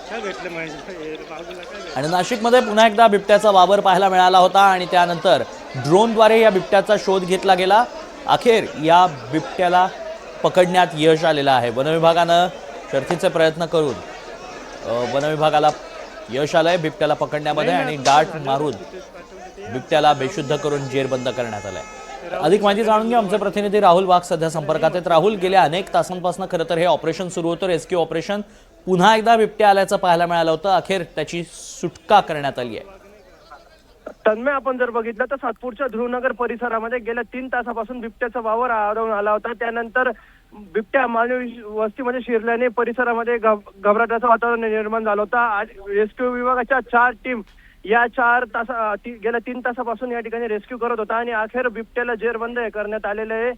काय भेटलं माहिती बाजूला काय भेटलं? आणि नाशिकमध्ये पुन्हा एकदा बिबट्याचा वावर पाहायला मिळाला होता आणि त्यानंतर ड्रोनद्वारे या बिबट्याचा शोध घेतला गेला। अखेर या बिबट्याला पकडण्यात यश आलेलं आहे। वनविभागानं शर्थीचे प्रयत्न करून वनविभागाला यश आलंय बिबट्याला पकडण्यामध्ये आणि डार्ट मारून बिबट्याला बेशुद्ध करून जेरबंद करण्यात आलंय। अधिक माहिती जाणून घेऊ आमचे प्रतिनिधी राहुल वाघ सध्या संपर्कात आहेत। राहुल, गेल्या अनेक तासांपासून खरं तर हे ऑपरेशन सुरू होतं, रेस्क्यू ऑपरेशन। पुन्हा एकदा बिबट्या आल्याचं पाहायला मिळालं होतं, अखेर त्याची सुटका करण्यात आली आहे। तन्मय, आपण जर बघितलं तर सातपूरच्या ध्रुवनगर परिसरामध्ये गेल्या 3 तासापासून बिबट्याचा वावर आढळून आला होता। त्यानंतर बिबट्या मानवी वस्तीमध्ये शिरल्याने परिसरामध्ये घबराटाचं वातावरण निर्माण झालं होतं। रेस्क्यू विभागाच्या 4 टीम या गेल्या 3 तासापासून या ठिकाणी रेस्क्यू करत होता आणि अखेर बिबट्याला जेरबंद करण्यात आलेलं आहे।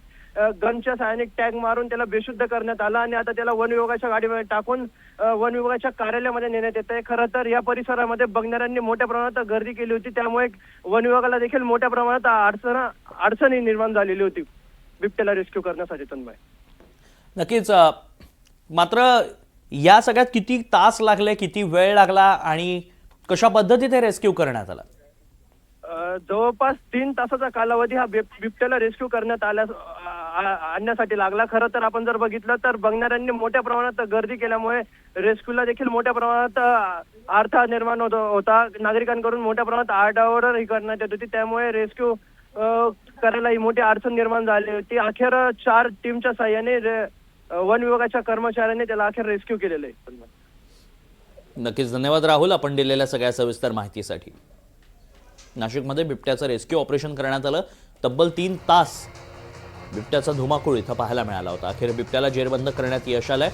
गनच्या सहाय्याने टॅग मारून त्याला बेशुद्ध करण्यात आला आणि आता त्याला वन विभागाच्या गाडीमध्ये टाकून वन विभागाच्या कार्यालयामध्ये नेण्यात येत आहे। खरं तर या परिसरामध्ये बघणाऱ्यांनी मोठ्या प्रमाणात गर्दी केली होती, त्यामुळे वन विभागाला देखील मोठ्या प्रमाणात अडचणी निर्माण झालेली होती बिबट्याला रेस्क्यू करण्यासाठी। तन्मय, नक्कीच, मात्र या सगळ्यात किती तास लागले, किती वेळ लागला आणि कशा पद्धतीने रेस्क्यू करण्यात आला? जवळपास 3 तासाचा कालावधी हा बिबट्याला रेस्क्यू करण्यात आणण्यासाठी लागला। खरं तर आपण जर बघितलं तर बघणाऱ्यांनी मोठ्या प्रमाणात गर्दी केल्यामुळे रेस्क्यूला देखील मोठ्या प्रमाणात अडथळा निर्माण होता। नागरिकांकडून मोठ्या प्रमाणात आरडाओरड करण्यात येत होती, त्यामुळे रेस्क्यू करायला ही मोठी अडचण निर्माण झाली होती। अखेर 4 टीमच्या साह्याने वन विभागाच्या कर्मचाऱ्यांनी त्याला अखेर रेस्क्यू केलेलं आहे। नक्कीच, धन्यवाद राहुल आपण दिलेल्या सगळ्या सविस्तर माहितीसाठी। नाशिकमध्ये बिबट्याचं रेस्क्यू ऑपरेशन करण्यात आलं। तब्बल 3 तास बिबट्याचा धुमाकूळ इथं पाहायला मिळाला होता। अखेर बिबट्याला जेरबंद करण्यात यश आलंय।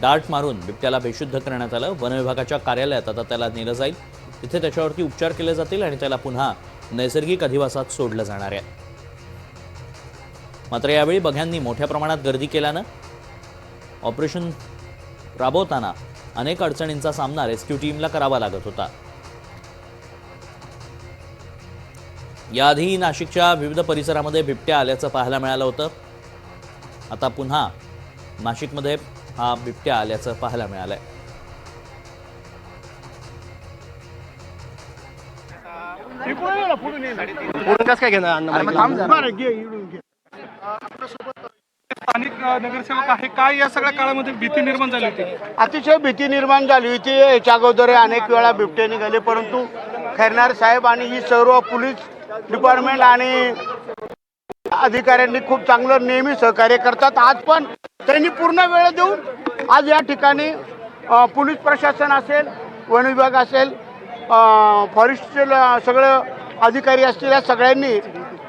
डार्ट मारून बिबट्याला बेशुद्ध करण्यात आलं। वन विभागाच्या कार्यालयात आता त्याला नेलं जाईल, तिथे त्याच्यावरती उपचार केले जातील आणि त्याला पुन्हा नैसर्गिक अधिवासात सोडलं जाणार आहे। मात्र यावेळी बघ्यांनी मोठ्या प्रमाणात गर्दी केल्यानं ऑपरेशन राबवताना अनेक अडचणींचा सामना रेस्क्यू टीमला करावा लागत होता। याआधी नाशिकच्या विविध परिसरामध्ये बिबट्या आल्याचं पाहायला मिळालं होतं। आता पुन्हा नाशिकमध्ये हा बिबट्या आल्याचं पाहायला मिळालंय। स्थानिक नगरसेवक आहे, काय या सगळ्या काळामध्ये भीती निर्माण झाली होती? अतिशय भीती निर्माण झाली होती। याच्या अगोदर अनेक वेळा बिबटे निघाले, परंतु खैरनार साहेब आणि ही सर्व पोलीस डिपार्टमेंट आणि अधिकाऱ्यांनी खूप चांगलं नेहमी सहकार्य करतात। आज पण त्यांनी पूर्ण वेळ देऊन आज या ठिकाणी पोलीस प्रशासन असेल, वन विभाग असेल, फॉरेस्टचे सगळे अधिकारी असतील, या सगळ्यांनी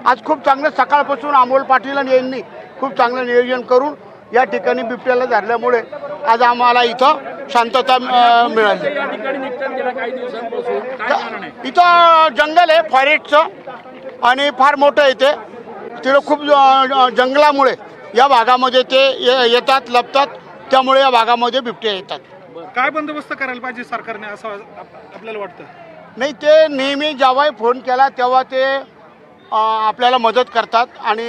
आज खूप चांगलं सकाळपासून अमोल पाटील यांनी खूप चांगलं नियोजन करून या ठिकाणी बिबट्याला धरल्यामुळे आज आम्हाला इथं शांतता मिळाली। इथं जंगल आहे फॉरेस्टचं आणि फार मोठं आहे ते, तिथं खूप जंगलामुळे या भागामध्ये ते येतात, लपतात, त्यामुळे या भागामध्ये बिबटे येतात। काय बंदोबस्त करायला पाहिजे सरकारने असं आपल्याला वाटतं? नाही, ते नेहमी जेव्हाही फोन केला तेव्हा ते आपल्याला मदत करतात आणि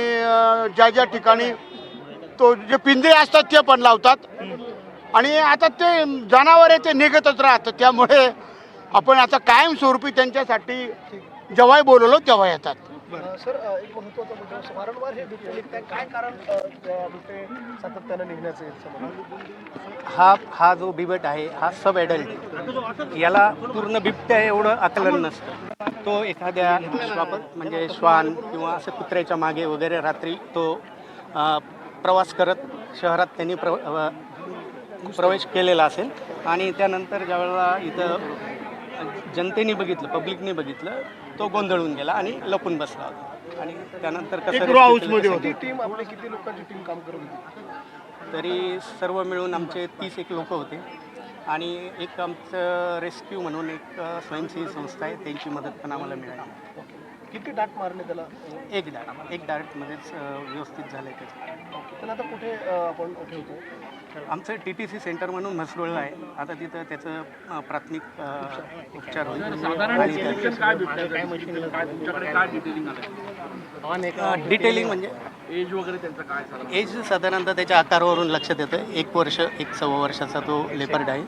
ज्या ज्या ठिकाणी तो जे पिंजरे असतात ते पण लावतात आणि आता ते जनावर आहे ते निघतच राहतं, त्यामुळे आपण आता कायमस्वरूपी त्यांच्यासाठी जेव्हाही बोलवलं तेव्हा येतात। सर, एक महत्त्वाचा मुद्दा, वारंवार हे बिबटे निघतात, काय कारण बिबटे सातत्यानं निघण्याचं? हा जो बिबट आहे हा सब ॲडल्ट, याला पूर्ण बिबट्या एवढं आकलन नसतं। तो एखाद्या म्हणजे श्वान किंवा असं कुत्र्याच्या मागे वगैरे रात्री तो प्रवास करत शहरात त्यांनी प्रवेश केलेला असेल आणि त्यानंतर ज्यावेळेला इथं जनतेने बघितलं, पब्लिकने बघितलं, तो गोंधळून गेला आणि लपून बसला होता आणि त्यानंतर टीम आपली किती लोकांची टीम काम करत होती? तरी सर्व मिळून आमचे 30 लोक होते आणि एक आमचं रेस्क्यू म्हणून एक स्वयंसेवी संस्था आहे, त्यांची मदत पण आम्हाला मिळाली। किती डाक मारले त्याला? एक डार्टमध्येच व्यवस्थित झालं आहे त्याचं। त्याला आता कुठे आपण ठेवतो? आमचं TTC सेंटर म्हणून म्हसरोळला आहे, आता तिथं त्याचं प्राथमिक उपचार होईल। डिटेलिंग म्हणजे एज वगैरे त्यांचं काय झालं? एज साधारणतः त्याच्या आकारावरून लक्षात येतं. 1 वर्ष 1.25 वर्षाचा तो लेपर्ड आहे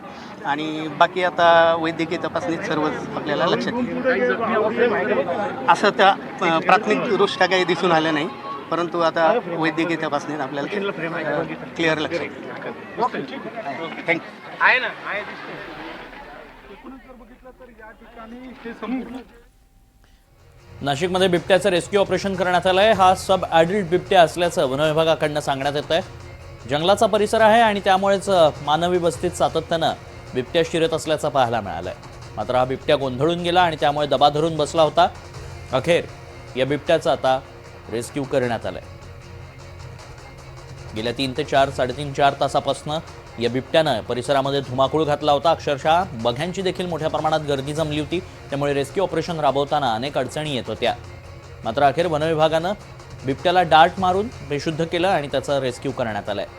आणि बाकी आता वैद्यकीय तपासणीत सर्वच आपल्याला लक्षात येईल. काही जखमी अवस्थेत आहे का? असं त्या प्राथमिकदृष्ट्या काही दिसून आलं नाही, परंतु आता वैद्यकीय तपासणीत आपल्याला क्लिअर लक्षात येईल. थँक्यू. एकूणच जर बघितलं तर या ठिकाणी हे संपूर्ण नाशिकमध्ये बिबट्याचं रेस्क्यू ऑपरेशन करण्यात आलं आहे. हा सब ॲडल्ट बिबट्या असल्याचं वनविभागाकडनं सांगण्यात येतं आहे. जंगलाचा परिसर आहे आणि त्यामुळेच मानवी वस्तीत सातत्यानं बिबट्या शिरत असल्याचं पाहायला मिळालं आहे. मात्र हा बिबट्या गोंधळून गेला आणि त्यामुळे दबा धरून बसला होता. अखेर या बिबट्याचं आता रेस्क्यू करण्यात आलं आहे. गेल्या 3 ते 4 तासापासून या बिबट्यानं परिसरामध्ये धुमाकूळ घातला होता. अक्षरशः बघ्यांची देखील मोठ्या प्रमाणात गर्दी जमली होती. त्यामुळे रेस्क्यू ऑपरेशन राबवताना अनेक अडचणी येत होत्या. मात्र अखेर वनविभागानं बिबट्याला डार्ट मारून बेशुद्ध केलं आणि त्याचा रेस्क्यू करण्यात आलं आहे.